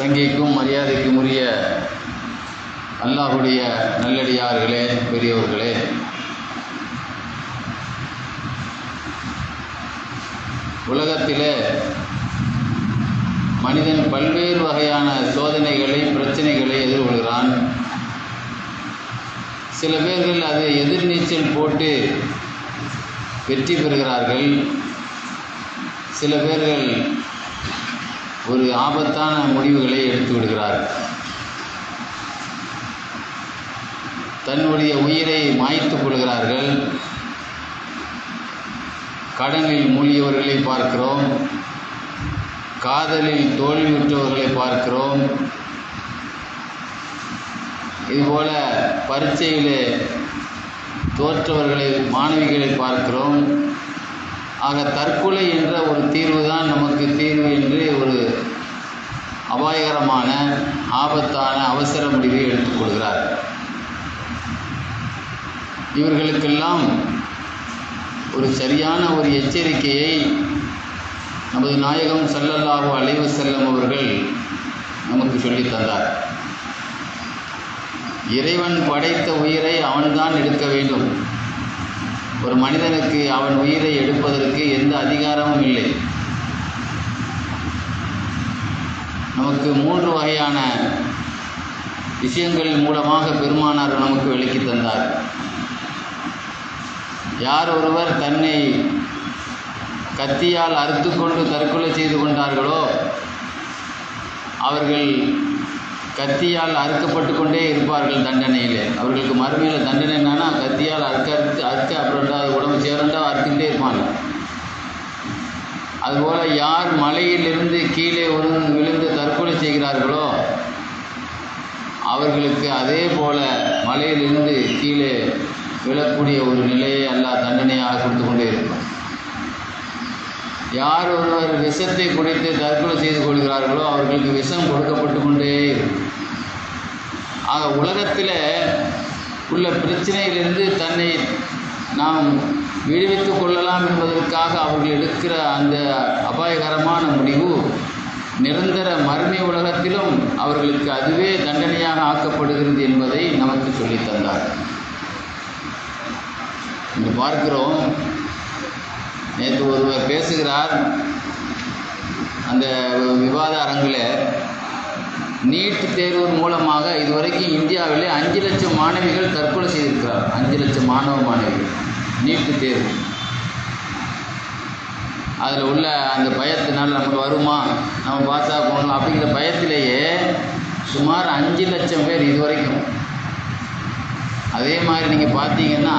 சங்கைக்கும் மரியாதைக்கும் உரிய அல்லாஹுடைய நல்லடியார்களே, பெரியவர்களே, உலகத்திலே மனிதன் பல்வேறு வகையான சோதனைகளை, பிரச்சனைகளை எதிர்கொள்கிறான். சில பேர்கள் அதை எதிர்நீச்சல் போட்டு வெற்றி பெறுகிறார்கள். சில பேர்கள் ஒரு ஆபத்தான முடிவுகளை எடுத்து விடுகிறார்கள். தன்னுடைய உயிரை மாய்த்து கொள்கிறார்கள். கடனில் மூழ்கியவர்களை பார்க்கிறோம், காதலில் தோல்வியுற்றவர்களை பார்க்கிறோம், இதுபோல பரீட்சையிலே தோற்றவர்களை, மாணவிகளை பார்க்கிறோம். ஆக தற்கொலை என்ற ஒரு தீர்வு தான் நமக்கு தீர்வு என்று ஒரு அபாயகரமான, ஆபத்தான அவசர முடிவை எடுத்துக்கொள்கிறார். இவர்களுக்கெல்லாம் ஒரு சரியான ஒரு எச்சரிக்கையை நமது நாயகம் ஸல்லல்லாஹு அலைஹி வஸல்லம் அவர்கள் நமக்கு சொல்லித் தந்தார். இறைவன் படைத்த உயிரை அவன்தான் எடுக்க வேண்டும். ஒரு மனிதனுக்கு அவன் உயிரை எடுப்பதற்கு எந்த அதிகாரமும் இல்லை. நமக்கு 3 வகையான விஷயங்கள் மூலமாக பெருமானார் நமக்கு விளக்கி தந்தார். யார் ஒருவர் தன்னை கத்தியால் அறுத்து கொண்டு தற்கொலை செய்து கொண்டார்களோ அவர்கள் கத்தியால் அறுக்கப்பட்டு கொண்டே இருப்பார்கள் தண்டனையில். அவர்களுக்கு மறுமையில் தண்டனை என்னன்னா, கத்தியால் அறுக்க அப்புறம் உடம்பு சேரண்டா அறுத்துக்கிட்டே இருப்பாங்க. அதுபோல் யார் மலையிலிருந்து கீழே விழுந்து தற்கொலை செய்கிறார்களோ அவர்களுக்கு அதே போல மலையிலிருந்து கீழே விழக்கூடிய ஒரு நிலையை அல்லாஹ் தண்டனையாக கொடுத்து கொண்டே இருப்பார். யார் ஒருவர் விஷத்தை குடித்து தற்கொலை செய்து கொள்கிறார்களோ அவர்களுக்கு விஷம் கொடுக்கப்பட்டு கொண்டே இருக்கும். ஆக உலகத்தில் உள்ள பிரச்சனையிலிருந்து தன்னை நாம் விடுவித்துக் கொள்ளலாம் என்பதற்காக அவர்கள் எடுக்கிற அந்த அபாயகரமான முடிவு நிரந்தர மறுமை உலகத்திலும் அவர்களுக்கு அதுவே தண்டனையாக ஆக்கப்படுகிறது என்பதை நமக்கு சொல்லித் தந்தார். இன்று பார்க்கிறோம், நேற்று ஒருவர் பேசுகிறார் அந்த விவாத அரங்கில், நீட் தேர்வு மூலமாக இதுவரைக்கும் இந்தியாவிலே 5 லட்சம் மாணவிகள் தற்கொலை செய்திருக்கிறார். 5 லட்சம் மாணவிகள் நீட்டு தேர்வு. அதில் உள்ள அந்த பயத்தினால் நமக்கு வருமா, நம்ம பாஸாக போகணும் அப்படிங்கிற பயத்திலேயே சுமார் 5 லட்சம் பேர் இதுவரைக்கும். அதே மாதிரி நீங்கள் பார்த்தீங்கன்னா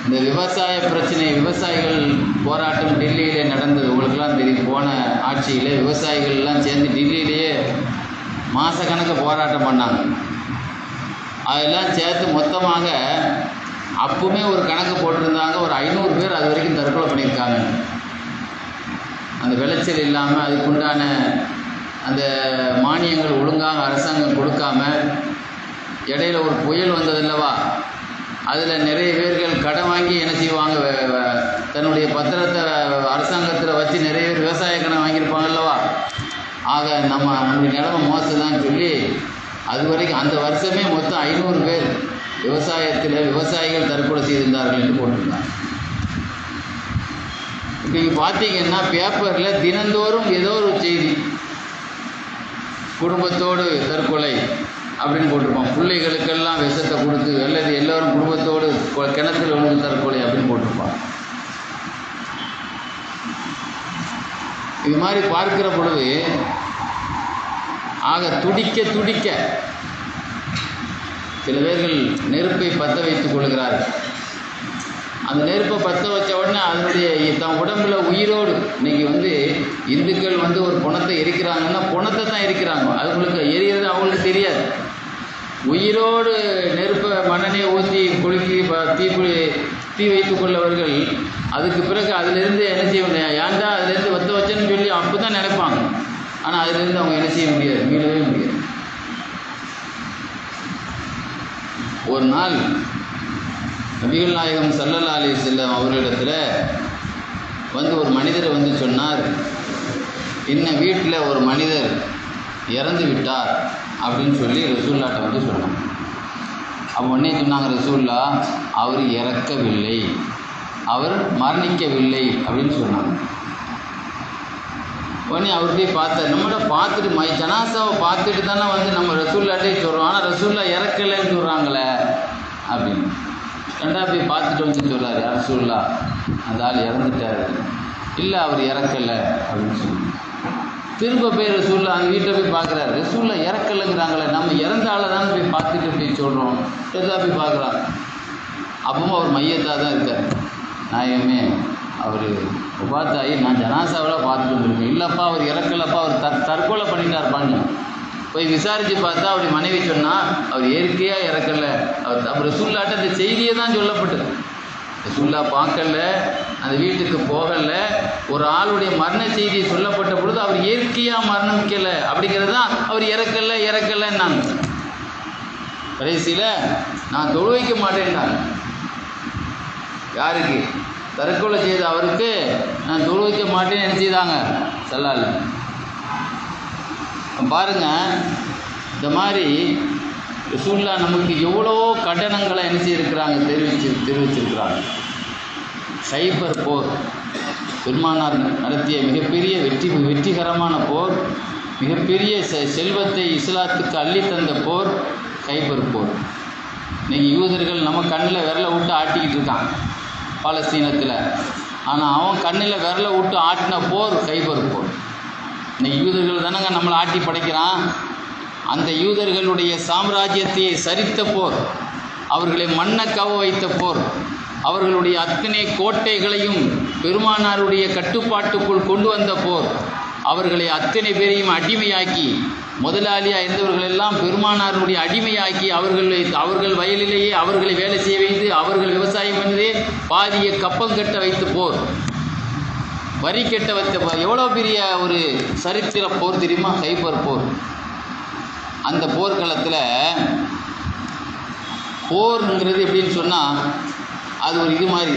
இந்த விவசாய பிரச்சனை, விவசாயிகள் போராட்டம் டெல்லியிலே நடந்தது, உங்களுக்கெல்லாம் தெரியும். போன ஆட்சியில் விவசாயிகள்லாம் சேர்ந்து டெல்லியிலேயே மாதக்கணக்கு போராட்டம் பண்ணாங்க. அதெல்லாம் சேர்த்து மொத்தமாக அப்பவுமே ஒரு கணக்கு போட்டிருந்தாங்க, ஒரு 500 பேர் அது வரைக்கும் தற்கொலை பண்ணியிருக்காங்க. அந்த விளைச்சல் இல்லாமல் அதுக்குண்டான அந்த மானியங்கள் ஒழுங்காக அரசாங்கம் கொடுக்காம, இடையில ஒரு புயல் வந்ததில்லவா, அதில் நிறைய பேர்கள் கடன் வாங்கி என்ன செய்வாங்க, தன்னுடைய பத்திரத்தை அரசாங்கத்தில் வச்சு நிறைய பேர் விவசாய கடன் வாங்கியிருப்பாங்க அல்லவா. ஆக நம்முடைய நிலைமை மோசம்தான் சொல்லி அது வரைக்கும் அந்த வருஷமே மொத்தம் 500 பேர் விவசாயிகள் தற்கொலை செய்திருந்தார்கள் என்று போட்டிருந்தாங்க. இப்போ நீங்கள் பார்த்தீங்கன்னா பேப்பரில் தினந்தோறும் ஏதோ ஒரு செய்தி, குடும்பத்தோடு தற்கொலை அப்படின்னு போட்டிருப்பான். பிள்ளைகளுக்கெல்லாம் விஷத்தை கொடுத்து அல்லது எல்லோரும் குடும்பத்தோடு கிணத்துல விழுந்து தற்கொலை அப்படின்னு போட்டிருப்பான். இது மாதிரி பார்க்கிற பொழுது ஆக துடிக்க சில பேர்கள் நெருப்பை பற்ற வைத்துக் கொள்கிறார்கள். அந்த நெருப்பை பற்ற வச்ச உடனே அதனுடைய தன் உடம்புல உயிரோடு, இன்னைக்கு இந்துக்கள் ஒரு புணத்தை எரிக்கிறாங்கன்னா புணத்தை தான் எரிக்கிறாங்க, அவங்களுக்கு எரிகிறது அவங்களுக்கு தெரியாது. உயிரோடு நெருப்பை மண்ணெண்ணெயை ஊற்றி குலுக்கி தீ வைத்துக் கொள்ளவர்கள் அதுக்கு பிறகு அதிலிருந்து என்ன செய்ய முடியாது, ஏன்டா அதிலேருந்து வத்த வச்சேன்னு சொல்லி அப்போ தான் நினைப்பாங்க. ஆனால் அதிலிருந்து அவங்க என்ன செய்ய முடியாது, மீளவே முடியாது. ஒரு நாள் நபிகள் நாயகம் ஸல்லல்லாஹு அலைஹி வஸல்லம் அவர்களிடத்தில் ஒரு மனிதர் சொன்னார், இன்ன வீட்டில் ஒரு மனிதர் இறந்து விட்டார் அப்படின்னு சொல்லி ரசூல்லாட்ட வந்து சொன்னாங்க. அப்போ உடனே சொன்னாங்க ரசூல்லா, அவர் இறக்கவில்லை, அவர் மரணிக்கவில்லை அப்படின்னு சொன்னாங்க. உடனே அவர் போய் பார்த்தார். நம்மளோட பார்த்துட்டு ஜனாசாவை பார்த்துட்டு தானே வந்து நம்ம ரசூல்லாட்டே சொல்கிறோம், ஆனால் ரசூல்லா இறக்கலைன்னு சொல்கிறாங்களே அப்படின்னு. ரெண்டாவது போய் பார்த்துட்டு வந்து சொல்கிறார், ரசூல்லா அந்த ஆள் இறந்துட்டார். இல்லை அவர் இறக்கலை அப்படின்னு சொன்னாங்க. திரும்ப போய் ரசூல்லா அந்த வீட்டில் போய் பார்க்குறாரு. ரசூல்லா இறக்கலைங்கிறாங்களே, நம்ம இறந்த ஆளை தானே போய் பார்த்துட்டு போய் சொல்கிறோம். எதாவது போய் பார்க்குறாங்க. அப்பவும் அவர் மையத்தாக தான் இருக்கார். நாயகமே அவர் உபாத்தாயி நான் ஜனாசாவில் பார்த்துட்டு வந்துருக்கேன். இல்லைப்பா அவர் இறக்கலப்பா, அவர் தற்கொலை பண்ணிட்டார்ப்பான்னு போய் விசாரித்து பார்த்தா அப்படி மனைவி சொன்னால் அவர் இயற்கையாக இறக்கலை. அவர் ரசூல்லாட்ட அந்த செய்தியை தான் சொல்லப்பட்டது. ரசூல்லா பார்க்கல, அந்த வீட்டுக்கு போகலை. ஒரு ஆளுடைய மரண செய்தி சொல்லப்பட்ட பொழுது அவர் இயற்கையாக மரணிக்கலை அப்படிங்கிறது தான் அவர் இறக்கலைன்னாங்க. கடைசியில் நான் தொழு வைக்க மாட்டேன்னாங்க. யாருக்கு? தற்கொலை செய்த அவருக்கு நான் தொழு வைக்க மாட்டேன்னு நினச்சிதாங்க சல்லால். பாருங்கள், இந்த மாதிரி ரசூல்லா நமக்கு எவ்வளோ கண்டனங்களை என்ன செய்திருக்கிறாங்க, தெரிவிச்சிருக்கிறாங்க. கைபர் போர் பெருமானார் நடத்திய மிகப்பெரிய வெற்றிகரமான போர், மிகப்பெரிய செல்வத்தை இஸ்லாத்துக்கு அள்ளித்தந்த போர் கைபர் போர். இன்றைக்கி யூதர்கள் நம்ம கண்ணில் விரலை விட்டு ஆட்டிக்கிட்டு இருக்கான் பாலஸ்தீனத்தில். ஆனால் அவன் கண்ணில் விரலை விட்டு ஆட்டின போர் கைபர் போர். இன்றைக்கி யூதர்கள் தானங்க நம்மளை ஆட்டி படைக்கிறான். அந்த யூதர்களுடைய சாம்ராஜ்யத்தை சரித்த போர், அவர்களை மண்ணக்கவ வைத்த போர், அவர்களுடைய அத்தனை கோட்டைகளையும் பெருமானாருடைய கட்டுப்பாட்டுக்குள் கொண்டு வந்த போர், அவர்களை அத்தனை பேரையும் அடிமையாக்கி, முதலாளியாக இருந்தவர்களெல்லாம் பெருமானாருடைய அடிமையாக்கி அவர்கள் வயலிலேயே அவர்களை வேலை செய்ய வைத்து அவர்கள் விவசாயம் பண்ணதே பாதியை கப்பம் கட்ட வைத்த போர், வரி கட்ட வைத்த போர். எவ்வளோ பெரிய ஒரு சரித்திர போர் தெரியுமா கைபர் போர். அந்த போர்க்களத்தில் போருங்கிறது எப்படின்னு சொன்னால் அது ஒரு இது மாதிரி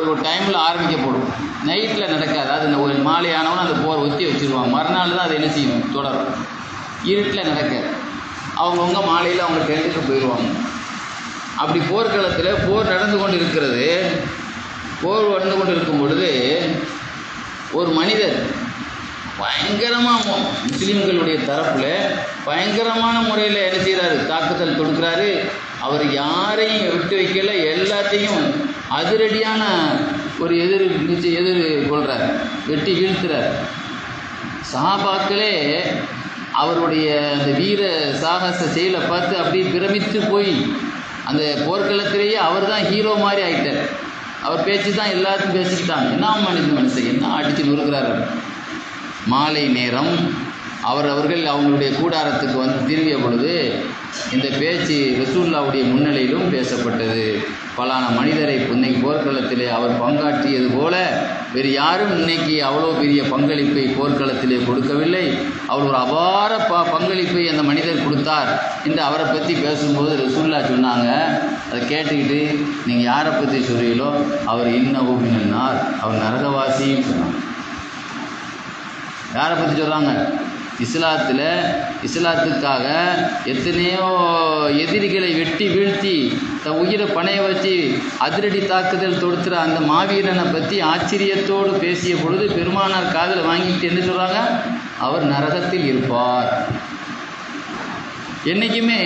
ஒரு டைமில் ஆரம்பிக்கப்படும், நைட்டில் நடக்காது. அது ஒரு மாலை ஆனவனும் அந்த போர் ஒத்தி வச்சுருவாங்க. மறுநாள் தான் அது என்ன செய்யும், தொடரும். இருட்டில் நடக்காது. அவங்கவுங்க மாலையில் அவங்க டென்ட்டுக்கு போயிடுவாங்க. அப்படி போர்க்களத்தில் போர் நடந்து கொண்டு இருக்கிறது. போர் நடந்து கொண்டு இருக்கும் பொழுது ஒரு மனிதர் பயங்கரமாக முஸ்லீம்களுடைய தரப்பில் பயங்கரமான முறையில் என்ன செய்கிறாரு, தாக்குதல் தொடுக்கிறாரு. அவர் யாரையும் விட்டு வைக்கல, எல்லாத்தையும் அதிரடியான ஒரு எதிர் கொள்கிறார், வெட்டி வீழ்த்துறார். சஹாபாக்களே அவருடைய அந்த வீர சாகச செயலை பார்த்து அப்படியே பிரமித்து போய் அந்த போர்க்களத்திலேயே அவர் தான் ஹீரோ மாதிரி ஆகிட்டார். அவர் பேச்சு தான் எல்லாத்தையும் பேசிக்கிட்டாங்க. என்ன மனுஷன் என்ன அடித்து நொறுக்கிறாரு. மாலை நேரம் அவர்கள் அவங்களுடைய கூடாரத்துக்கு வந்து திரும்பிய பொழுது இந்த பேச்சு ரசூலுல்லாவுடைய முன்னிலையிலும் பேசப்பட்டது. பலான மனிதரை இன்னைக்கு போர்க்களத்திலே அவர் பங்காற்றியது போல வேறு யாரும் இன்னைக்கு அவ்வளோ பெரிய பங்களிப்பை போர்க்களத்திலே கொடுக்கவில்லை. அவர் ஒரு அபார பங்களிப்பை அந்த மனிதர் கொடுத்தார் என்று அவரை பற்றி பேசும்போது ரசூலுல்லா சொன்னாங்க. அதை கேட்டுக்கிட்டு நீங்கள் யாரை பற்றி சொல்கிறீங்களோ அவர் இன்னஹு மினன்னார், அவர் நரகவாசின்னு சொன்னாங்க. யாரை பற்றி சொல்கிறாங்க? இஸ்லாத்துக்காக எத்தனையோ எதிரிகளை வெட்டி வீழ்த்தி தன் உயிரை பணைய வச்சு அதிரடி தாக்குதல் தொடுத்துற அந்த மாவீரனை பற்றி ஆச்சரியத்தோடு பேசிய பொழுது பெருமானார் காதில் வாங்கிட்டு என்ன சொல்கிறாங்க? அவர் நரகத்தில் இருப்பார். என்றைக்குமே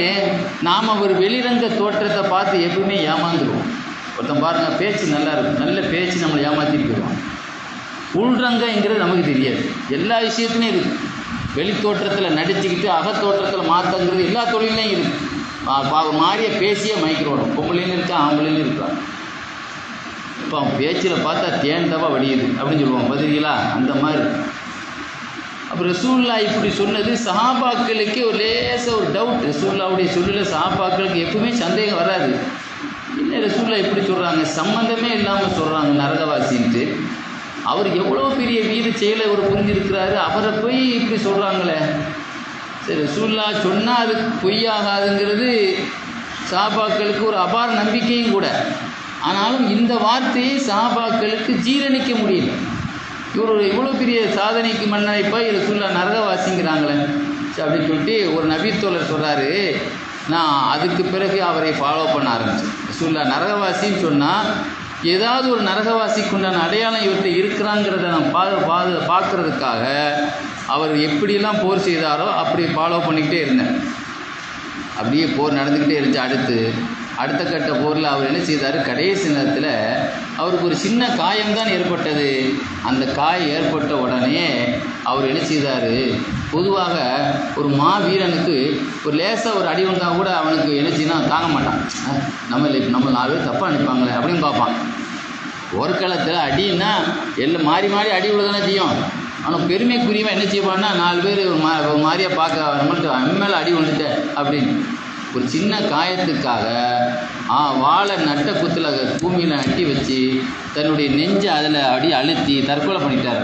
நாம் ஒரு வெளிரங்க தோற்றத்தை பார்த்து எப்பவுமே ஏமாந்துடுவோம். ஒருத்தன் பாருங்கள், பேச்சு நல்லா இருக்கும், நல்ல பேச்சு நம்மளை ஏமாற்றிட்டு போயிடுவோம். உள்ரங்கங்கிறது நமக்கு தெரியாது. எல்லா விஷயத்துலையும் இருக்குது. வெளித்தோற்றத்தில் நடிச்சுக்கிட்டு அகத்தோற்றத்தில் மாற்றங்கிறது எல்லா தொழிலையும் இருக்குது. மாறிய பேசியே மைக்கிறோம். பொம்பளைன்னு இருக்கா, ஆம்பளைன்னு இருக்கா. இப்போ அவன் பேச்சில் பார்த்தா தேண்டவா வடியுது அப்படின்னு சொல்லுவான், பதிலீங்களா? அந்த மாதிரி. அப்புறம் ரசூலுல்லா இப்படி சொன்னது சஹாபாக்களுக்கு ஒரு லேசாக ஒரு டவுட். ரசூலுல்லாவுடைய சொல்லில் சஹாபாக்களுக்கு எப்பவுமே சந்தேகம் வராது. என்ன ரசூலுல்லா இப்படி சொல்கிறாங்க, சம்மந்தமே இல்லாமல் சொல்கிறாங்க நரகவாசின்ட்டு. அவர் எவ்வளோ பெரிய வீர செயலை அவர் புரிஞ்சிருக்கிறாரு, அவரை போய் இப்படி சொல்கிறாங்களே. சரி, ரசூலுல்லா சொன்னால் அது பொய்யாகாதுங்கிறது சஹாபாக்களுக்கு ஒரு அபார நம்பிக்கையும் கூட. ஆனாலும் இந்த வார்த்தையை சஹாபாக்களுக்கு ஜீரணிக்க முடியல. இவர் இவ்வளோ பெரிய சாதனைக்கு மன்னரைப்பா ரசூலுல்லா நரகவாசிங்கிறாங்களே. அப்படின்னு சொல்லிட்டு ஒரு நபித்தோழர் சொல்கிறாரு. நான் அதுக்கு பிறகு அவரை ஃபாலோ பண்ண ஆரம்பித்தேன். ரசூலுல்லாஹ் நரகவாசின்னு சொன்னால் ஏதாவது ஒரு நரகவாசிக்கு உண்டான அடையாளம் இவர்கிட்ட இருக்கிறாங்கிறத நான் பார்க்குறதுக்காக அவர் எப்படியெல்லாம் போர் செய்தாரோ அப்படி ஃபாலோ பண்ணிக்கிட்டே இருந்தேன். அப்படியே போர் நடந்துக்கிட்டே இருந்துச்சு. அடுத்த கட்ட போரில் அவர் என்ன செய்தார், கடைசி நேரத்தில் அவருக்கு ஒரு சின்ன காயம்தான் ஏற்பட்டது. அந்த காயம் ஏற்பட்ட உடனே அவர் என்ன செய்தார், பொதுவாக ஒரு மாவீரனுக்கு ஒரு லேசாக ஒரு அடி வந்தால் கூட அவனுக்கு என்ன செய்யணும் தாங்க மாட்டான். நம்ம 4 பேர் தப்பாக நினைப்பாங்களே அப்படின்னு பார்ப்பான். போர்க்களத்தில் அடின்னா எல்லாம் மாறி மாறி அடி விழுதானே செய்யும். ஆனால் பெருமைக்குரியவன் என்ன செய்வான்னா 4 பேர் ஒரு மாதிரியாக பார்க்க நம்மள்ட்ட மேலே அடி வந்துட்டேன் அப்படின்னு ஒரு சின்ன காயத்துக்காக வாழை நட்ட குத்தில் பூமியில் நட்டி வச்சு தன்னுடைய நெஞ்சை அதில் அடி அழுத்தி தற்கொலை பண்ணிட்டார்.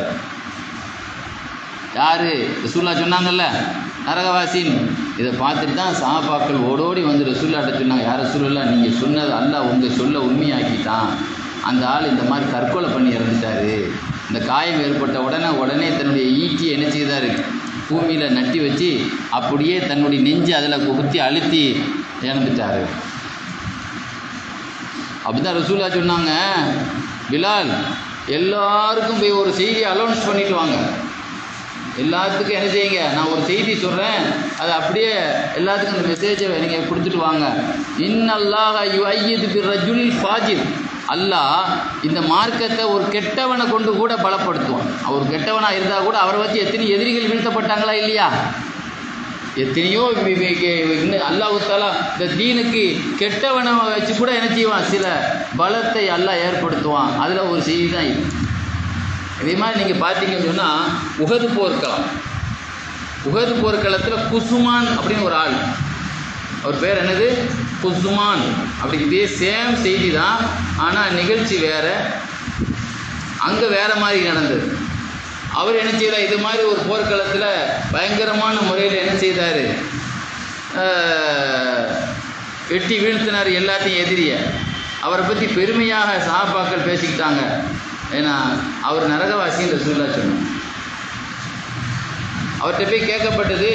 யார்? ரசூலுல்லாஹ் சொன்னாங்கல்ல நரகவாசின்னு. இதை பார்த்துட்டு தான் சஹாபாக்கள் ஓடோடி வந்து ரசூலுல்லாஹ்ட்ட சொன்னாங்க, யார் ரசூலுல்லாஹ், நீங்கள் சொன்னது அல்லாஹ் உங்கள் சொல்ல உண்மையாக்கிட்டான். அந்த ஆள் இந்த மாதிரி தற்கொலை பண்ணி இறந்துட்டார். இந்த காயம் ஏற்பட்ட உடனே தன்னுடைய ஈட்டியை என்ன செய்தார், பூமியில் நட்டி வச்சு அப்படியே தன்னுடைய நெஞ்சு அதில் குத்தி அழுத்தி இறந்துட்டார். அப்படிதான் ரசூலுல்லாஹ் சொன்னாங்க, பிலால் எல்லாருக்கும் போய் ஒரு செய்தியை அலௌன்ஸ் பண்ணிட்டு வாங்க. எல்லாத்துக்கும் என்ன செய்யுங்க, நான் ஒரு செய்தி சொல்கிறேன், அதை அப்படியே எல்லாத்துக்கும் அந்த மெசேஜை நீங்கள் கொடுத்துட்டு வாங்க. இன்னல்லாஹ யுஅய்யிது பிர்ரஜுலில் ஃபாஜிர். அல்லாஹ் இந்த மார்க்கத்தை ஒரு கெட்டவனை கொண்டு கூட பலப்படுத்துவான். அவர் கெட்டவனாக இருந்தால் கூட அவரை வச்சு எத்தனை எதிரிகள் வீழ்த்தப்பட்டாங்களா இல்லையா? எத்தனையோ அல்லாஹ் தஆலா இந்த தீனுக்கு கெட்டவனை வச்சு கூட என்ன செய்வான், சில பலத்தை அல்லாஹ் ஏற்படுத்துவான். அதில் ஒரு செய்தி தான் இது. இதே மாதிரி நீங்கள் பார்த்தீங்கன்னு சொன்னால் உஹது போர்க்களத்தில் குசுமான் அப்படின்னு ஒரு ஆள், அவர் பேர் என்னது, குசுமான். அப்படி இதே சேம் செய்தி தான், ஆனால் நிகழ்ச்சி வேறு, அங்கே வேறு மாதிரி நடந்தது. அவர் என்ன செய்தார், இது மாதிரி ஒரு போர்க்களத்தில் பயங்கரமான முறையில் என்ன செய்தார், வெட்டி வீழ்த்தினார் எல்லாத்தையும் எதிரிய. அவரை பற்றி பெருமையாக சஹாபாக்கள் பேசிக்கிட்டாங்க. ஏன்னா அவர் நரகவாசின்னு ரசூலுல்லாஹ் சொன்னார். அவர்கிட்ட போய் கேட்கப்பட்டது,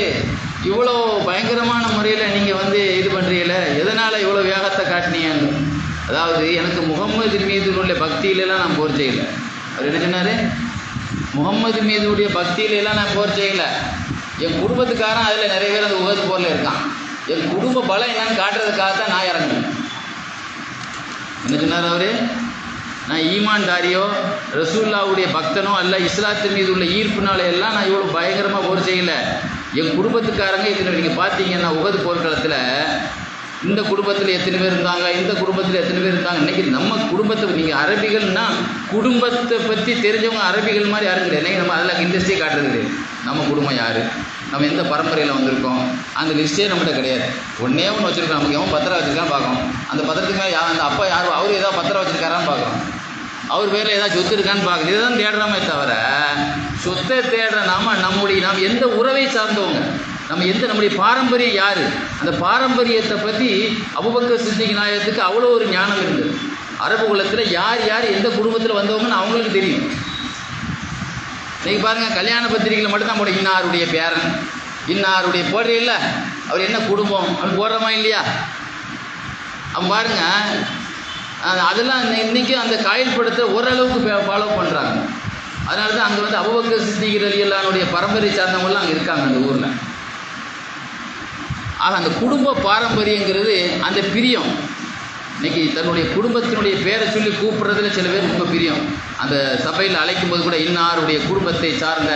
இவ்வளோ பயங்கரமான முறையில் நீங்கள் வந்து இது பண்ணுறீங்கள, எதனால் இவ்வளோ வேகத்தை காட்டினீங்கன்னு. அதாவது எனக்கு முகம்மது மீது உள்ள பக்தியிலலாம் நான் போர் செய்யலை. அவர் என்ன சொன்னார், முகம்மது மீது உடைய பக்தியிலலாம் நான் போர் செய்யலை. என் குடும்பத்துக்காரன் அதில் நிறைய பேர் அந்த உஹது போரில் இருக்கான். என் குடும்ப பலம் என்னன்னு காட்டுறதுக்காக தான் நான் இறங்குவேன். என்ன சொன்னார் அவர், நான் ஈமான்தாரியோ ரசூலுல்லாஹ்வுடைய பக்தனோ அல்ல, இஸ்லாத்தின் மீது உள்ள ஈர்ப்புனால எல்லாம் நான் இவ்வளோ பயங்கரமாக போர் செய்யலை. என் குடும்பத்துக்காரங்க இதில் நீங்கள் பார்த்தீங்கன்னா உஹது போர்க்களத்தில் இந்த குடும்பத்தில் எத்தனை பேர் இருந்தாங்க, இந்த குடும்பத்தில் எத்தனை பேர் இருந்தாங்க. இன்றைக்கி நம்ம குடும்பத்தை நீங்கள் அரபிகள்னா குடும்பத்தை பற்றி தெரிஞ்சவங்க அரபிகள் மாதிரி யாரும் கிடையாது. இன்றைக்கி நம்ம அதில் இண்டஸ்ட்ரியே காட்டுறது கிடையாது. நம்ம குடும்பம் யார், நம்ம எந்த பரம்பரையில் வந்திருக்கோம், அந்த லிஸ்ட்டே நம்மகிட்ட கிடையாது. ஒன்றே ஒன்று வச்சுருக்கோம், நமக்கு எவன் பத்திரம் வச்சுருக்கான்னு பார்க்கணும். அந்த பத்திரத்துக்கு மேலே அந்த அப்பா யார், அவர் ஏதாவது பத்திரம் வச்சுருக்காரான்னு பார்க்குறோம், அவர் பேரில் ஏதாவது சொத்து இருக்கான்னு பார்க்குறது. இதுதான் தேடுறோமே தவிர சொத்தை தேடுற நாம் எந்த உறவை சார்ந்தவங்க, நம்முடைய பாரம்பரியம் யார், அந்த பாரம்பரியத்தை பற்றி அபூபக்கர் சித்திக் நாயகத்துக்கு அவ்வளோ ஒரு ஞானம் இருந்தது. அரபு குலத்தில் யார் யார் எந்த குடும்பத்தில் வந்தவங்கன்னு அவங்களுக்கு தெரியும். இன்றைக்கி பாருங்கள், கல்யாண பத்திரிகையில் மட்டும்தான் போட இன்னாருடைய பேரன் இன்னாருடைய போடுற இல்லை, அவர் என்ன குடும்பம் அப்படின்னு போடுறமா இல்லையா? அவன் பாருங்கள், அதெல்லாம் இன்றைக்கி அந்த காயில் படத்தை ஓரளவுக்கு ஃபாலோ பண்ணுறாங்க. அதனால தான் அங்கே வந்து அபூபக்கர் சித்திக் ரலியல்லாஹுடைய பரம்பரை சார்ந்தவங்களாம் அங்கே இருக்காங்க அந்த ஊரில். ஆக அந்த குடும்ப பாரம்பரியங்கிறது அந்த பிரியம். இன்றைக்கி தன்னுடைய குடும்பத்தினுடைய பேரை சொல்லி கூப்பிட்றதுல சில பேர் ரொம்ப பிரியம். அந்த சபையில் அழைக்கும் போது கூட இன்னாருடைய குடும்பத்தை சார்ந்த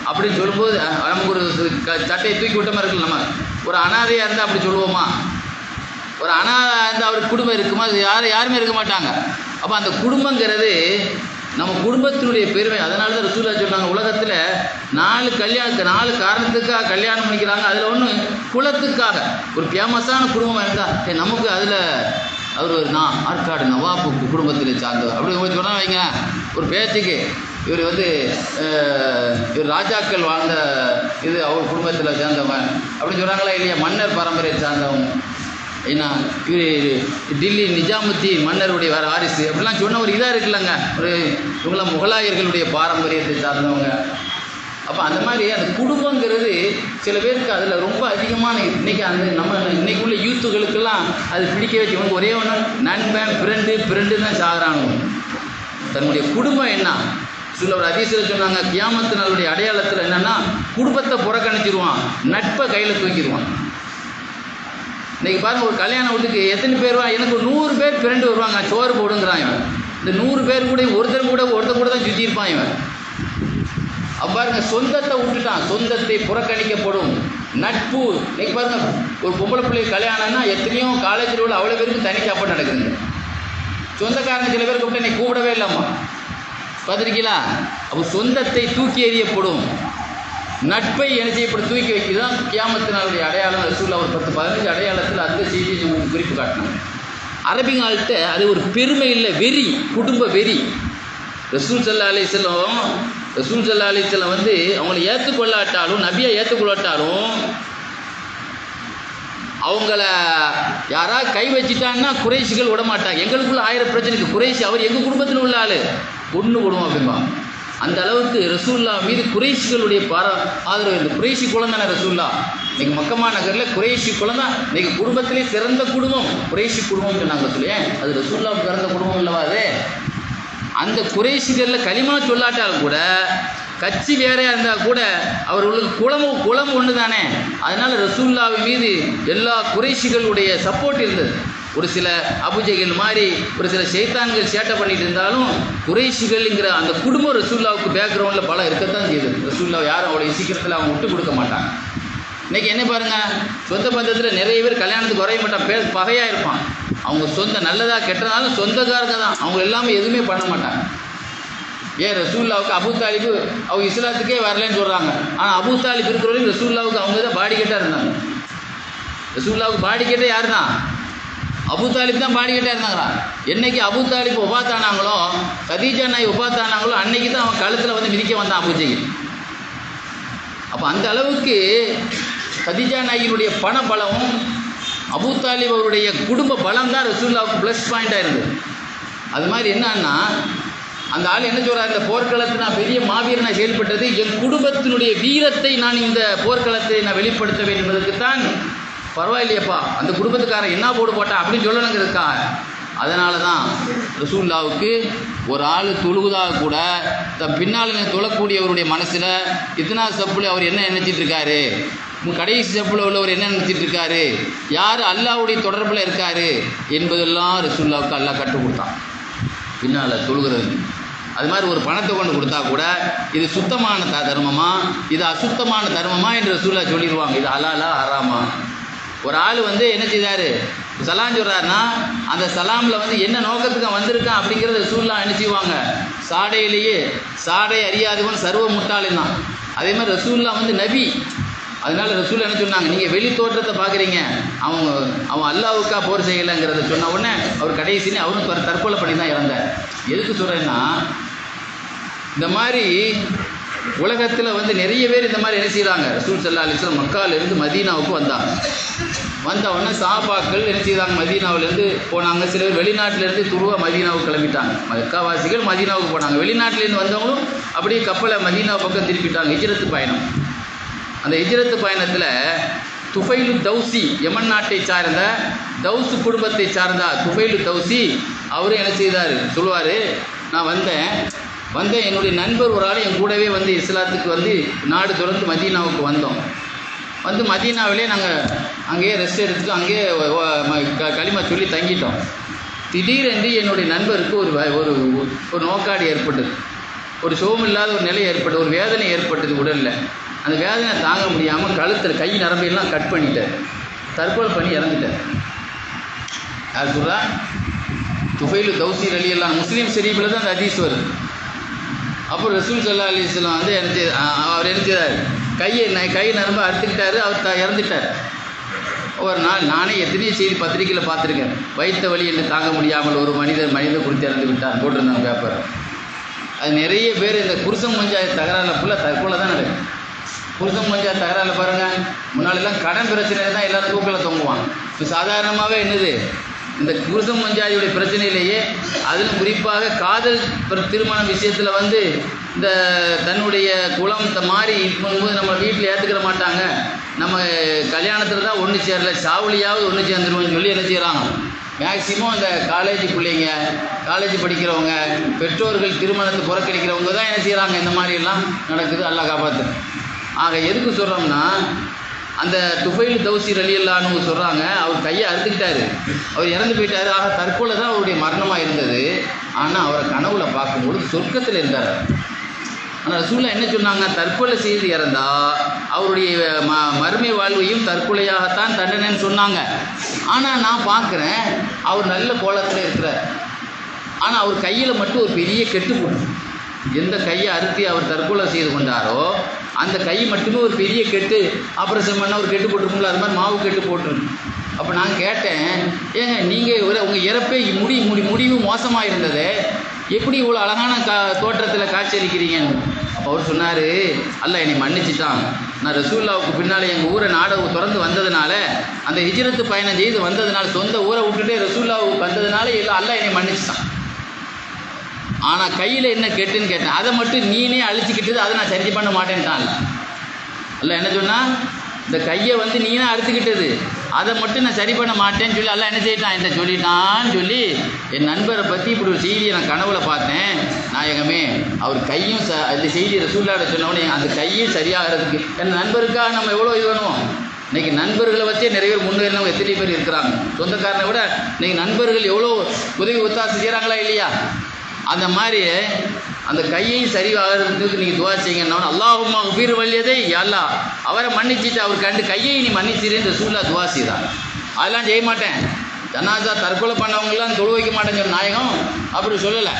அப்படின்னு சொல்லும்போது நமக்கு ஒரு சட்டையை தூக்கி விட்ட மாதிரி இருக்குல்ல. நம்ம ஒரு அனாதையாக இருந்தால் அப்படி சொல்லுவோமா? ஒரு அனாதை இருந்தால் அவருக்கு குடும்பம் இருக்குமா? அது யாருமே இருக்க மாட்டாங்க. அப்போ அந்த குடும்பங்கிறது நம்ம குடும்பத்தினுடைய பெருமை. அதனால தான் ரசூலுல்லாஹ் சொன்னாங்க, உலகத்தில் 4 காரணத்துக்காக கல்யாணம் பண்ணிக்கிறாங்க. அதில் ஒன்று குலத்துக்காக. ஒரு ஃபேமஸான குடும்பமாக இருந்தால் நமக்கு அதில் அவர் ஆற்காடு நவாப்பு குடும்பத்தில் சார்ந்தவர் அப்படி சொன்னால் வைங்க, ஒரு பேச்சுக்கு இவர் வந்து இவர் ராஜாக்கள் வாழ்ந்த இது அவர் குடும்பத்தில் சேர்ந்தவன் அப்படின்னு சொல்கிறாங்களா இல்லையா? மன்னர் பரம்பரையை சார்ந்தவங்க. ஏன்னா இவர் டில்லி நிஜாமுத்தீன் மன்னருடைய வாரிசு அப்படிலாம் சொன்ன ஒரு இதாக இருக்குல்லங்க. ஒரு இவங்களாம் முகலாயர்களுடைய பாரம்பரியத்தை சார்ந்தவங்க. அப்போ அந்த மாதிரி அந்த குடும்பங்கிறது சில பேருக்கு அதில் ரொம்ப அதிகமான இன்றைக்கி அந்த நம்ம இன்றைக்கி உள்ள யூத்துகளுக்கெல்லாம் அது பிடிக்க வச்சு இவனுக்கு ஒரே ஒன்று நண்பன் ஃப்ரெண்டு தான் சாகுறானுங்க. தன்னுடைய குடும்பம் என்ன சில ஒரு அதிசயம் சொன்னாங்க, கியாமத்து நாளுடைய அடையாளத்தில் என்னென்னா குடும்பத்தை புறக்கணிச்சிருவான், நட்பை கையில் தூக்கிடுவான். இன்றைக்கி பாருங்கள், ஒரு கல்யாண வீட்டுக்கு எத்தனை பேர் வருவான், எனக்கு 100 பேர் ஃப்ரெண்டு வருவாங்க, சோறு போடுங்கிறான் இவன். இந்த 100 பேர் கூட ஒருத்தர் கூட தான் சுற்றி இருப்பான் இவன். அப்போ பாருங்க, சொந்தத்தை விட்டுட்டான், சொந்தத்தை புறக்கணிக்கப்படும் நட்பு. இன்னைக்கு பாருங்க, ஒரு பொம்பளை பிள்ளை கல்யாணம்னா எத்தனையோ காலேஜில் உள்ள அவ்வளோ பேருக்கு தனி சாப்பாடு நடக்குதுங்க. சொந்தக்காரங்க சில பேர் கூப்பிட்டு இன்னைக்கு கூப்பிடவே இல்லாமா பார்த்துருக்கீங்களா? அப்போ சொந்தத்தை தூக்கி எறியப்படும், நட்பை என்ன செய்யப்படும், தூக்கி வைக்கிறதுதான் கியாமத்து நாளுடைய அடையாளம். ரசூலுல்லாஹ் ஒரு 10-15 அடையாளத்தில் அந்த செய்தியை நமக்கு குறிப்பு காட்டினாங்க. அரபிகள்கிட்ட அது ஒரு பெருமை இல்லை, வெறி, குடும்ப வெறி. ரசூல் ஸல்லல்லாஹு அலைஹி வஸல்லம் வந்து அவங்களை ஏற்றுக்கொள்ளாட்டாலும், நபியை ஏற்றுக்கொள்ளாட்டாலும், அவங்கள யாராவது கை வச்சிட்டாங்கன்னா குறைஷிகள் விட மாட்டாங்க. எங்களுக்குள்ள 1000 பிரச்சனைக்கு குறைஷி அவர் எங்கள் குடும்பத்தில் உள்ள ஆள் ஒன்று விடுவோம் அப்படின்பா. அந்த அளவுக்கு ரசூல்லா மீது குறைஷிகளுடைய ஆதரவு இருக்குது. குறைஷி குலம் தானே ரசூல்லா. இன்றைக்கி மக்கமா நகரில் குறைஷி குலம் தான் இன்றைக்கி குடும்பத்திலே சிறந்த குடும்பம் குறைஷி குடும்பம் சொன்னாங்க. சொல்லியேன் அது ரசூல்லாவுக்கு பிறந்த குடும்பம் இல்லவா அது? அந்த குறைஷிகளில் களிமா சொல்லாட்டாலும் கூட, கட்சி வேறையாக இருந்தால் கூட அவர்களுக்கு குலம் ஒன்று தானே. அதனால் ரசூலுல்லாஹ் மீது எல்லா குறைஷிகளுடைய சப்போர்ட் இருந்தது. ஒரு சில அபுஜெஹல் மாதிரி ஒரு சில ஷைத்தான்கள் சேட்டை பண்ணிட்டு இருந்தாலும் குறைஷிகள்ங்கிற அந்த குடும்பம் ரசூலுல்லாஹ்வுக்கு பேக்ரவுண்டில் பல இருக்கத்தான் செய்யுது. ரசூலுல்லாஹ் யாரும் அவ்வளோ சீக்கிரத்தில் அவங்க விட்டு கொடுக்க மாட்டாங்க. இன்றைக்கி என்ன பாருங்கள், சொந்த பந்தத்தில் நிறைய பேர் கல்யாணத்துக்கு குறைய மாட்டான், பகையாக இருப்பான். அவங்க சொந்த நல்லதாக கெட்டதாலும் சொந்தக்காரங்க தான், அவங்க எல்லாமே எதுவுமே பண்ண மாட்டாங்க. ஏன் ரசூலுல்லாஹ்வுக்கு அபூ தாலிபு அவங்க இஸ்லாத்துக்கே வரலன்னு சொல்கிறாங்க. ஆனால் அபூ தாலிப் இருக்கிற வரைக்கும் ரசூலுல்லாஹ்வுக்கு அவங்க தான் பாடிக்கேட்டாக இருந்தாங்க. ரசூலுல்லாஹ்வுக்கு பாடிக்கேட்டே யார் தான்? அபூ தாலிப் தான் பாடிக்கேட்டாக இருந்தாங்களா? என்னைக்கு அபூ தாலிப் ஒபாத்தானாங்களோ, கதீஜா நாய் ஒபாத்தானாங்களோ, அன்னைக்கு தான் அவன் கழுத்தில் வந்து மிதிக்க வந்தான் அபூஜெஹல். அப்போ அந்த அளவுக்கு கதீஜா நாயினுடைய பண பலமும் அபூ தாலிப் அவருடைய குடும்ப பலம் தான் ரசூலுல்லாஹ்வுக்கு ப்ளஸ் பாயிண்டாக இருந்தது. அது மாதிரி என்னன்னா, அந்த ஆள் என்ன சொல்கிறார், இந்த போர்க்களத்தில் நான் பெரிய மாவீரனாக செயல்பட்டது என் குடும்பத்தினுடைய வீரத்தை நான் இந்த போர்க்களத்தை நான் வெளிப்படுத்த வேண்டும் என்பதற்குத்தான். பரவாயில்லையப்பா, அந்த குடும்பத்துக்காரன் என்ன போடு போட்டான் அப்படின்னு சொல்லணுங்கிறதுக்கா. அதனால தான் ரசூலுல்லாஹ்வுக்கு ஒரு ஆள் தொழுகுதாக கூட தன் பின்னால் தொழக்கூடியவருடைய மனசில் இத்தனா சப்புல அவர் என்ன நினைச்சிட்டு இருக்காரு, கடைசி சப்புல உள்ளவர் என்ன நினைச்சிட்டு இருக்காரு, யார் அல்லாஹ்வுடைய தொடர்பில் இருக்காரு என்பதெல்லாம் ரசூலுல்லாஹ்வுக்கு அல்லாஹ் கற்றுக் கொடுத்தான் பின்னால் தொழுகிறது. அது மாதிரி ஒரு பணத்தை கொண்டு கொடுத்தா கூட இது சுத்தமான தர்மமா, இது அசுத்தமான தர்மமா என்று ரசூலுல்லாஹ் சொல்லிடுவாங்க. இது ஹலாலா ஹராமா. ஒரு ஆள் வந்து என்ன செய்தார், சலாம் சொல்கிறாருன்னா அந்த சலாமில் வந்து என்ன நோக்கத்துக்கு வந்திருக்கான் அப்படிங்கிறத ரசூலுல்லாஹ் என்ன செய்வாங்க, சாடையிலேயே சாடை அறியாதவன் சர்வ முட்டாளின் தான். அதே மாதிரி ரசூலுல்லாஹ் வந்து நபி. அதனால ரசூலுல்லாஹ் என்ன சொன்னாங்க, நீங்கள் வெளி தோற்றத்தை பார்க்குறீங்க, அவன் அல்லாஹ்வுக்கா போர் செய்யலைங்கிறத சொன்ன உடனே அவர் கடைசின்னு அவரும் தற்கொலை பண்ணி தான் இறந்தார். எதுக்கு சொல்கிறேன்னா, இந்த மாதிரி உலகத்தில் வந்து நிறைய பேர் இந்த மாதிரி என்ன செய்கிறாங்க. ரசூல் ஸல்லல்லாஹு அலைஹி வஸல்லம் மக்காவிலிருந்து மதீனாவுக்கு வந்த உடனே சஹாபாக்கள் என்ன செய்தாங்க, மதீனாவிலேருந்து போனாங்க. சில பேர் வெளிநாட்டிலேருந்து துருவா மதீனாவுக்கு கிளம்பிட்டாங்க. மக்காவாசிகள் மதீனாவுக்கு போனாங்க. வெளிநாட்டிலேருந்து வந்தவங்களும் அப்படியே கப்பலை மதீனா பக்கம் திருப்பிட்டாங்க. ஹிஜ்ரத்து பயணம். அந்த ஹிஜ்ரத்து பயணத்தில் துஃபைலு தௌசி, யமன் நாட்டை சார்ந்த தௌசு குடும்பத்தை சார்ந்த துஃபைலு தௌசி அவரும் என்ன செய்தார் சொல்லுவார், நான் வந்தேன் என்னுடைய நண்பர் ஒரு ஆள் என் கூடவே வந்து இஸ்லாத்துக்கு வந்து நாடு தொடர்ந்து மதீனாவுக்கு வந்தோம். வந்து மதீனாவிலே நாங்கள் அங்கேயே ரெஸ்ட் எடுத்துட்டு அங்கேயே களிமா சொல்லி தங்கிட்டோம். திடீரென்று என்னுடைய நண்பருக்கு ஒரு நோக்காடி ஏற்பட்டது, ஒரு சுகமில்லாத ஒரு நிலை ஏற்பட்டது, ஒரு வேதனை ஏற்பட்டது உடலில். அந்த வேதனை தாங்க முடியாமல் கழுத்தில் கை நரம்பையெல்லாம் கட் பண்ணிட்டார், தற்கொலை பண்ணி இறந்துட்டார். யார் சொல்கிறா? துஃபைலு தௌசி ரலியல்லாஹு அன்ஹு. முஸ்லீம் ஷரீஃபில் தான் அந்த ஹதீஸ் வருது. அப்புறம் ரசூல் ஸல்லல்லாஹு அலைஹி வஸல்லம் வந்து அவர் என்ன செய்தார், கை நரம்பை அறுத்துக்கிட்டாரு, அவர் இறந்துட்டார். ஒரு நாள் நானே எத்தனையோ செய்தி பத்திரிக்கையில் பார்த்துருக்கேன், வைத்த வலி என்ன தாங்க முடியாமல் ஒரு மனிதர் குறித்து இறந்து விட்டார் போட்டிருந்தாங்க பேப்பர். அது நிறைய பேர் இந்த புருஷன் பஞ்சாயத்து தகராறில் ஃபுல்லாக தற்கொலை தான் நடக்குது. புருஷன் பஞ்சாயத்து தகராறில் பாருங்கள், முன்னாடிலாம் கடன் பிரச்சனை தான் எல்லோரும் தூக்கில் தொங்குவாங்க. இப்போ சாதாரணமாகவே என்னது, இந்த புருஷன் பஞ்சாதியுடைய பிரச்சனையிலேயே அதிலும் குறிப்பாக காதல் திருமண விஷயத்தில் வந்து இந்த தன்னுடைய குலம் இந்த மாதிரி இருக்கும்போது நம்ம வீட்டில் ஏற்றுக்கிற மாட்டாங்க, நம்ம கல்யாணத்தில் தான் ஒன்று சேரல, சாவுலியாவது ஒன்று சேர்ந்துருவோம்னு சொல்லி என்ன செய்கிறாங்க, மேக்சிமம் இந்த காலேஜ் பிள்ளைங்க, காலேஜ் படிக்கிறவங்க, பெற்றோர்கள் திருமணத்தை புறக்கணிக்கிறவங்க தான் என்ன செய்கிறாங்க, இந்த மாதிரியெல்லாம் நடக்குது. அல்லாஹ் காப்பாற்று. ஆக எதுக்கு சொல்கிறோம்னா, அந்த துஃபைல் தௌசி ரலியல்லாஹு சொல்கிறாங்க, அவர் கையை அறுத்துக்கிட்டாரு, அவர் இறந்து போயிட்டார். ஆக தற்கொலை தான் அவருடைய மரணமாக இருந்தது. ஆனால் அவரை கனவுல பார்க்கும்பொழுது சொர்க்கத்தில் இருந்தார். ஆனால் ரசூலுல்லாஹ் என்ன சொன்னாங்க, தற்கொலை செய்து இறந்தால் அவருடைய மறுமை வாழ்வையும் தற்கொலையாகத்தான் தண்டனைன்னு சொன்னாங்க. ஆனால் நான் பார்க்குறேன் அவர் நல்ல கோலத்தில் இருக்கிறார். ஆனால் அவர் கையில் மட்டும் ஒரு பெரிய கெட்டு போட்டு, எந்த கையை அறுத்தி அவர் தற்கொலை செய்து கொண்டாரோ அந்த கை மட்டுமே ஒரு பெரிய கெட்டு, ஆப்ரேஷன் பண்ணால் ஒரு கெட்டு போட்டிருக்குங்களா, அது மாதிரி மாவு கெட்டு போட்டுருக்கு. அப்போ நான் கேட்டேன், ஏங்க நீங்கள் உங்கள் இறப்பே முடிவு மோசமாக இருந்தது, எப்படி இவ்வளோ அழகான தோற்றத்தில் காட்சியளிக்கிறீங்கன்னு. அப்போ அவர் சொன்னார், அல்லாஹ் என்னை மன்னிச்சுட்டான். நான் ரசூலுல்லாவுக்கு பின்னால் எங்கள் ஊரை நாடகம் திறந்து வந்ததுனால, அந்த ஹிஜ்ரத்து பயணம் செய்து வந்ததுனால, சொந்த ஊரை விட்டுட்டு ரசூலுல்லாவுக்கு வந்ததுனால எல்லாம் அல்லாஹ் என்னை மன்னிச்சுட்டான். ஆனால் கையில் என்ன கெட்டுன்னு கேட்டேன், அதை மட்டும் நீனே அழிச்சிக்கிட்டது, அதை நான் சரி பண்ண மாட்டேன்ட்டான். அல்ல என்ன சொன்னால், இந்த கையை வந்து நீனே அறுத்துக்கிட்டது, அதை மட்டும் நான் சரி பண்ண மாட்டேன்னு சொல்லி அல்ல என்ன செய்யிட்டான், என்கிட்ட சொல்லிட்டான்னு சொல்லி என் நண்பரை பற்றி இப்படி ஒரு செய்தியை நான் கனவுல பார்த்தேன். நாயகமே, அவர் கையும் அந்த செய்தி ரசூலுல்லாஹ் சொன்னவொடனே அந்த கையும் சரியாகிறதுக்கு என் நண்பருக்காக நம்ம எவ்வளோ இது பண்ணுவோம். இன்றைக்கி நண்பர்களை வச்சே நிறைய பேர் முன்னேறினவங்க எத்தனை பேர் இருக்கிறாங்க. சொந்தக்காரனை விட இன்றைக்கி நண்பர்கள் எவ்வளோ உதவி ஒத்தாசை செய்கிறாங்களா இல்லையா. அந்த மாதிரி அந்த கையை சரியாகிறதுக்கு நீங்கள் துவா செய்யுங்கன்னா, அல்லாஹும்ம ஃபிர் வல்யதை, அல்லா அவரை மன்னிச்சுட்டு அவர் கண்டு கையை நீ மன்னிச்சிருன்னு ரசூலுல்லாஹ் துவா செய்தார். அதெல்லாம் செய்ய மாட்டேன், ஜனாசா தற்கொலை பண்ணவங்களாம் தொழு வைக்க மாட்டேன்னு சொன்ன நாயகம் அப்படி சொல்லலை.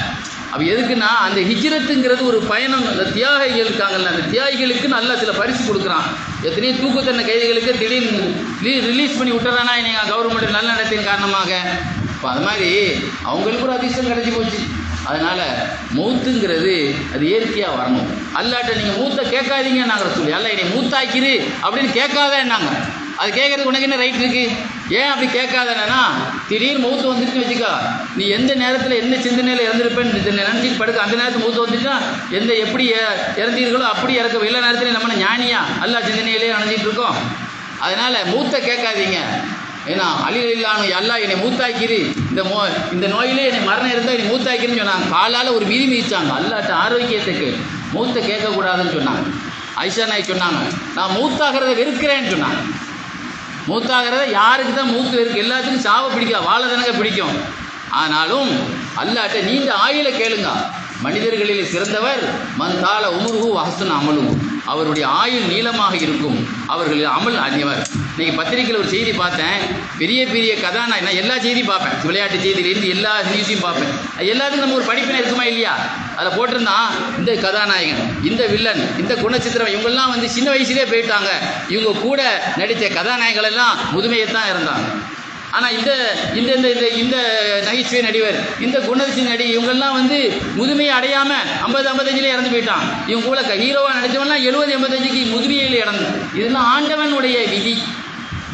அப்போ எதுக்குன்னா, அந்த ஹிஜ்ரத்துங்கிறது ஒரு பயணம். அந்த தியாகிகள் இருக்காங்கல்ல, அந்த தியாகிகளுக்கு நல்ல சில பரிசு கொடுக்குறான். எத்தனையோ தூக்குத்தண்டனை கைதிகளுக்கு திடீர்னு ரிலீஸ் பண்ணி விட்டுறானா நீங்கள் கவர்மெண்ட் நல்ல நடத்தின் காரணமாக. இப்போ அது மாதிரி அவங்களுக்கு ஒரு அதிர்ஷ்டம் கிடச்சி போச்சு. அதனால் மௌத்துங்கிறது அது இயற்கையாக வரணும். அல்லாட்ட நீங்கள் மூத்த கேட்காதீங்க நாங்கள் சொல்லி, அல்ல என்னை மூத்தாக்கிரு அப்படின்னு கேட்காதேன்னாங்க. அது கேட்குறதுக்கு உனக்கு என்ன ரைட் இருக்குது? ஏன் அப்படி கேட்காதேன்னா, திடீர்னு மௌத்து வந்துட்டு வச்சுக்கா, நீ எந்த நேரத்தில் என்ன சிந்தனையில் இறந்துருப்பேன்னு நினச்சிட்டு படுக்க, அந்த நேரத்தில் மௌத்து வந்துட்டா எப்படி இறந்தீர்களோ அப்படி இறக்க, எல்லா நேரத்துலையும் நம்ம ஞானியா அல்லா சிந்தனையிலே நினைச்சிட்டு இருக்கோம். அதனால் மூத்த கேட்காதீங்க. ஏன்னா அலிலானு அல்லாஹ் என்னை மூத்தாக்கிரு, இந்த நோயிலே என்னை மரணம் இருந்தால் என்னை மூத்தாக்கிருன்னு சொன்னாங்க. காலால் ஒரு மிதி மிதிச்சாங்க. அல்லாட்ட ஆரோக்கியத்துக்கு மூத்த கேட்கக்கூடாதுன்னு சொன்னாங்க. ஐஷா நாய் சொன்னாங்க, நான் மூத்தாகிறத வெறுக்கிறேன்னு சொன்னாங்க. மூத்தாகிறத யாருக்கு தான் மூத்து இருக்குது, எல்லாத்துக்கும் சாவை பிடிக்காது, வாழ தானங்க பிடிக்கும். ஆனாலும் அல்லாட்ட நீண்ட ஆயுள கேளுங்க. மனிதர்களில் சிறந்தவர் மந்தால உமுருகு வஹசுன் அமலுகு, அவருடைய ஆயுள் நீளமாக இருக்கும், அவர்களில் அமல் அணியவர். இன்றைக்கி பத்திரிக்கையில் ஒரு செய்தி பார்த்தேன், பெரிய பெரிய கதாநாயகன், நான் எல்லா செய்தியும் பார்ப்பேன், விளையாட்டு செய்தியிலேருந்து எல்லா நியூஸையும் பார்ப்பேன். எல்லாத்துக்கும் நம்ம ஒரு படிப்பினை இருக்குமா இல்லையா. அதில் போட்டிருந்தான், இந்த கதாநாயகன், இந்த வில்லன், இந்த குணச்சித்திரம், இவங்கெல்லாம் வந்து சின்ன வயசுலேயே போயிட்டாங்க. இவங்க கூட நடித்த கதாநாயகர்கள் எல்லாம் முதுமையைத்தான் இருந்தாங்க. ஆனால் இந்த இந்த இந்த இந்த நகைச்சுவை நடிகர், இந்த குணச்சி நடிகை, இவங்கெல்லாம் வந்து முதுமையை அடையாமல் 50-55 இறந்து போயிட்டான். இவங்க கூட ஹீரோவாக நடித்தவங்கலாம் 70-85 முதுமையில் இறந்து. இதெல்லாம் ஆண்டவனுடைய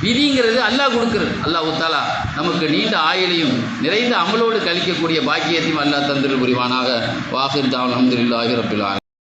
விதிங்கிறது அல்லாஹ் கொடுக்குறது. அல்லாஹ் தஆலா நமக்கு நீண்ட ஆயுளையும் நிறைந்த அமலோடு கழிக்கக்கூடிய பாக்கியத்தையும் அல்லாஹ் தந்திரு புரிவானாக. வாஹிர் தஅவானா அல்ஹம்துலில்லாஹி ரப்பில் ஆலமீன்.